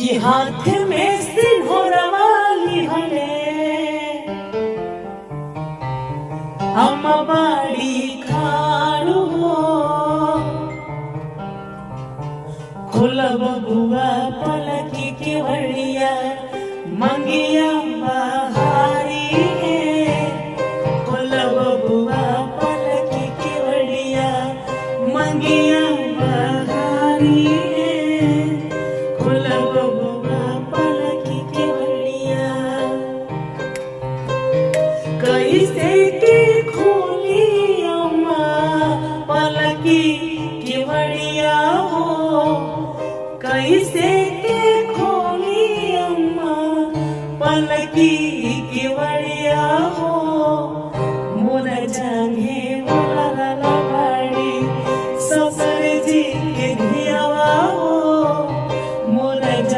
कि हाथ में सिंदूर वाली हले हम बाड़ी खाड़ू हो खुलब बुआ पलकी के वड़िया मंगिया बहारी है खुलब बुआ पलकी के वड़िया मंगिया बहारी है खुलब बुआ पलकी के वड़िया कैसे के खोली अम्मा पलकी के वड़िया हो कैसे के खोली अम्मा पलकी